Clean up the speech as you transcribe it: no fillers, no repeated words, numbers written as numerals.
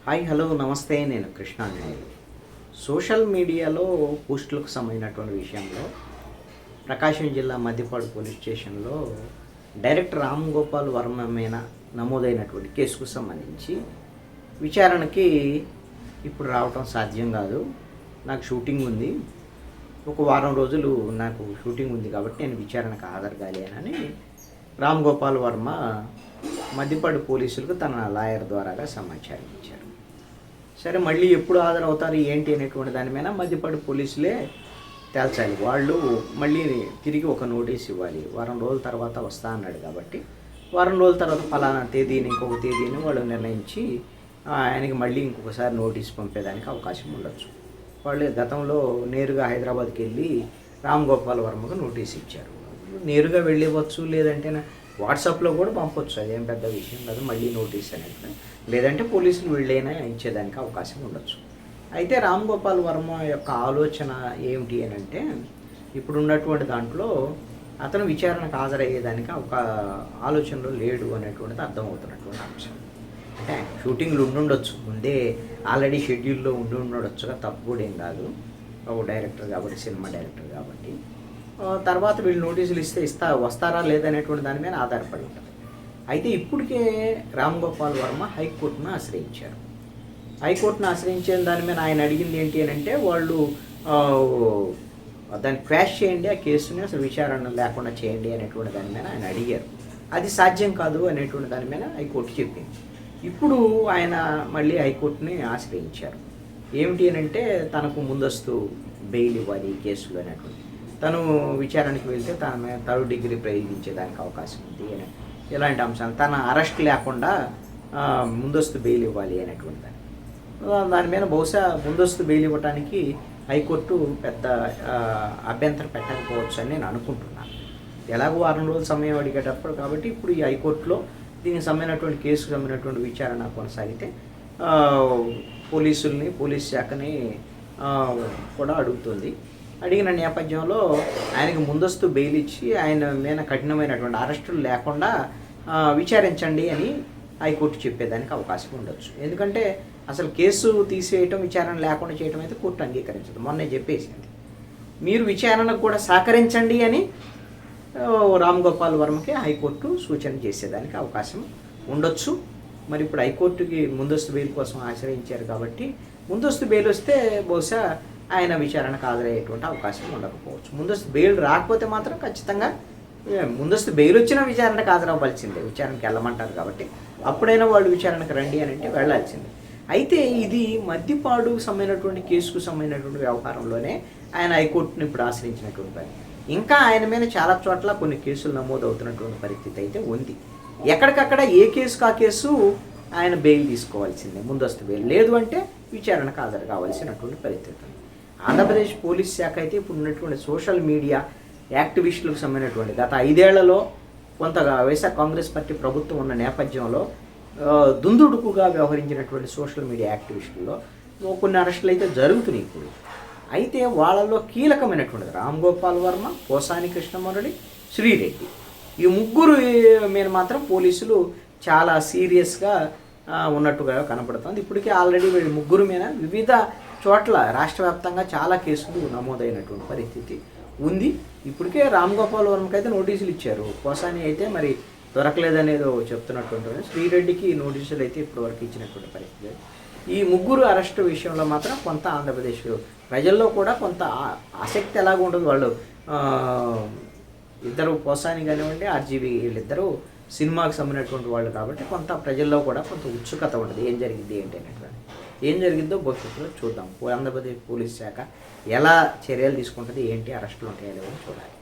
Hi hello నమస్తే, నేను Krishnanjaneyulu. Social మీడియాలో పోస్టులకు సంబంధించినటువంటి విషయంలో ప్రకాశం జిల్లా మద్దిపాడు పోలీస్ స్టేషన్లో డైరెక్టర్ రామ్ గోపాల్ వర్మ మీద నమోదైనటువంటి కేసుకు సంబంధించి విచారణకి ఇప్పుడు రావటం సాధ్యం కాదు. నాకు షూటింగ్ ఉంది, ఒక వారం రోజులు నాకు షూటింగ్ ఉంది కాబట్టి నేను విచారణకు హాజరు కాలేనని రామ్ గోపాల్ వర్మ మద్దిపాడు పోలీసులకు తన లాయర్ ద్వారాగా సమాచారం ఇచ్చారు. సరే, మళ్ళీ ఎప్పుడు హాజరవుతారు ఏంటి అనేటువంటి దాని మీద మద్దిపాడు పోలీసులే తేల్చాలి. వాళ్ళు మళ్ళీ తిరిగి ఒక నోటీస్ ఇవ్వాలి. వారం రోజుల తర్వాత వస్తా అన్నాడు కాబట్టి వారం రోజుల తర్వాత ఫలానా తేదీని ఇంకొక తేదీని వాళ్ళు నిర్ణయించి ఆయనకి మళ్ళీ ఇంకొకసారి నోటీస్ పంపేదానికి అవకాశం ఉండొచ్చు. వాళ్ళు గతంలో నేరుగా హైదరాబాద్కి వెళ్ళి రామ్ గోపాల్ వర్మకు నోటీస్ ఇచ్చారు. నేరుగా వెళ్ళివచ్చు, లేదంటే వాట్సాప్లో కూడా పంపొచ్చు, అదేం పెద్ద విషయం కాదు. మళ్ళీ నోటీస్ అనేది, లేదంటే పోలీసులు వెళ్ళైనా ఇచ్చేదానికి అవకాశం ఉండొచ్చు. అయితే రామ్ గోపాల్ వర్మ యొక్క ఆలోచన ఏమిటి అని అంటే, ఇప్పుడున్నటువంటి దాంట్లో అతను విచారణకు హాజరయ్యేదానికి ఒక ఆలోచనలో లేడు అనేటువంటిది అర్థమవుతున్నటువంటి అంశం. అంటే షూటింగ్లు ఉండుండొచ్చు, ముందే ఆల్రెడీ షెడ్యూల్లో ఉండొచ్చుగా, తప్పు కూడా ఏం కాదు. ఒక డైరెక్టర్ కాబట్టి, సినిమా డైరెక్టర్ కాబట్టి తర్వాత వీళ్ళు నోటీసులు వస్తారా లేదనేటువంటి దాని మీద ఆధారపడి ఉంటుంది. అయితే ఇప్పటికే రామ్ గోపాల్ వర్మ హైకోర్టును ఆశ్రయించారు. హైకోర్టును ఆశ్రయించిన దాని మీద ఆయన అడిగింది ఏంటి అని అంటే, వాళ్ళు దాన్ని క్వాష్ చేయండి, ఆ కేసుని అసలు విచారణ లేకుండా చేయండి అనేటువంటి దాని మీద ఆయన అడిగారు. అది సాధ్యం కాదు అనేటువంటి దాని మీద హైకోర్టు చెప్పింది. ఇప్పుడు ఆయన మళ్ళీ హైకోర్టుని ఆశ్రయించారు. ఏమిటి అని అంటే, తనకు ముందస్తు బెయిల్ ఇవ్వాలి ఈ కేసులో అనేటువంటి, తను విచారణకి వెళ్తే తన మీద థర్డ్ డిగ్రీ ప్రయోగించేదానికి అవకాశం ఉంది అని, ఇలాంటి అంశాలు తన అరెస్ట్ లేకుండా ముందస్తు బెయిల్ ఇవ్వాలి అనేటువంటి దాని మీద బహుశా ముందస్తు బెయిల్ ఇవ్వడానికి హైకోర్టు పెద్ద అభ్యంతరం పెట్టకపోవచ్చు అని నేను అనుకుంటున్నాను. ఎలాగో వారం రోజుల సమయం అడిగేటప్పుడు కాబట్టి ఇప్పుడు ఈ హైకోర్టులో దీనికి సంబంధించినటువంటి కేసుకు సంబంధించినటువంటి విచారణ కొనసాగితే పోలీస్ శాఖని కూడా అడుగుతుంది. అడిగిన నేపథ్యంలో ఆయనకు ముందస్తు బెయిల్ ఇచ్చి ఆయన మీద కఠినమైనటువంటి అరెస్టులు లేకుండా విచారించండి అని హైకోర్టు చెప్పేదానికి అవకాశం ఉండొచ్చు. ఎందుకంటే అసలు కేసు తీసేయటం, విచారణ లేకుండా చేయడం అయితే కోర్టు అంగీకరించదు. మొన్నే చెప్పేసింది, మీరు విచారణకు కూడా సహకరించండి అని రామ్ గోపాల్ వర్మకి హైకోర్టు సూచన చేసేదానికి అవకాశం ఉండొచ్చు. మరి ఇప్పుడు హైకోర్టుకి ముందస్తు బెయిల్ కోసం ఆశ్రయించారు కాబట్టి ముందస్తు బెయిల్ వస్తే బహుశా ఆయన విచారణకు హాజరయ్యేటువంటి అవకాశం ఉండకపోవచ్చు. ముందస్తు బెయిల్ రాకపోతే మాత్రం ఖచ్చితంగా ముందస్తు బెయిల్ వచ్చిన విచారణకు హాజరవ్వాల్సిందే. విచారణకి వెళ్ళమంటారు కాబట్టి అప్పుడైనా వాళ్ళు విచారణకు రండి అని అంటే వెళ్ళాల్సిందే. అయితే ఇది మద్దిపాడు సంబంధించినటువంటి కేసుకు సంబంధించినటువంటి వ్యవహారంలోనే ఆయన హైకోర్టును ఇప్పుడు ఆశ్రయించినటువంటి పని. ఇంకా ఆయన మీద చాలా చోట్ల కొన్ని కేసులు నమోదవుతున్నటువంటి పరిస్థితి అయితే ఉంది. ఎక్కడికక్కడ ఏ కేసుకు ఆ కేసు ఆయన బెయిల్ తీసుకోవాల్సిందే, ముందస్తు బెయిల్ లేదు అంటే విచారణకు హాజరు కావాల్సినటువంటి పరిస్థితి. ఆంధ్రప్రదేశ్ పోలీస్ శాఖ అయితే ఇప్పుడు ఉన్నటువంటి సోషల్ మీడియా యాక్టివిస్టులకు సంబంధించినటువంటి గత 5 ఏళ్లలో కొంత వైఎస్ఆర్ కాంగ్రెస్ పార్టీ ప్రభుత్వం ఉన్న నేపథ్యంలో దుందుడుకుగా వ్యవహరించినటువంటి సోషల్ మీడియా యాక్టివిస్టుల్లో కొన్ని అరెస్టులు అయితే జరుగుతున్నాయి ఇప్పుడు. అయితే వాళ్ళలో కీలకమైనటువంటిది రామ్ గోపాల్ వర్మ, పోసాని కృష్ణమురళి, శ్రీరెడ్డి, ఈ ముగ్గురు మీద మాత్రం పోలీసులు చాలా సీరియస్గా ఉన్నట్టుగా కనపడుతుంది. ఇప్పటికే ఆల్రెడీ వీళ్ళు ముగ్గురు మీద వివిధ చోట్ల రాష్ట్ర వ్యాప్తంగా చాలా కేసులు నమోదైనటువంటి పరిస్థితి ఉంది. ఇప్పటికే రామ్ గోపాల్ వర్మకి అయితే నోటీసులు ఇచ్చారు, పోసాని అయితే మరి దొరకలేదనేదో చెప్తున్నటువంటి, శ్రీరెడ్డికి నోటీసులు అయితే ఇప్పటివరకు ఇచ్చినటువంటి పరిస్థితి. ఈ ముగ్గురు అరెస్టు విషయంలో మాత్రం కొంత ఆంధ్రప్రదేశ్ ప్రజల్లో కూడా కొంత ఆసక్తి ఎలాగ ఉంటుంది. వాళ్ళు ఇద్దరు పోసాని కానివ్వండి, ఆర్జీవి, వీళ్ళిద్దరూ సినిమాకి సంబంధించినటువంటి వాళ్ళు కాబట్టి కొంత ప్రజల్లో కూడా కొంత ఉత్సుకత ఉంటుంది. ఏం జరిగింది ఏంటి అనేటువంటి, ఏం జరిగిందో భవిష్యత్తులో చూద్దాం. ఆంధ్రప్రదేశ్ పోలీస్ శాఖ ఎలా చర్యలు తీసుకుంటుంది, ఏంటి అరెస్టులు ఉంటాయో చూడాలి.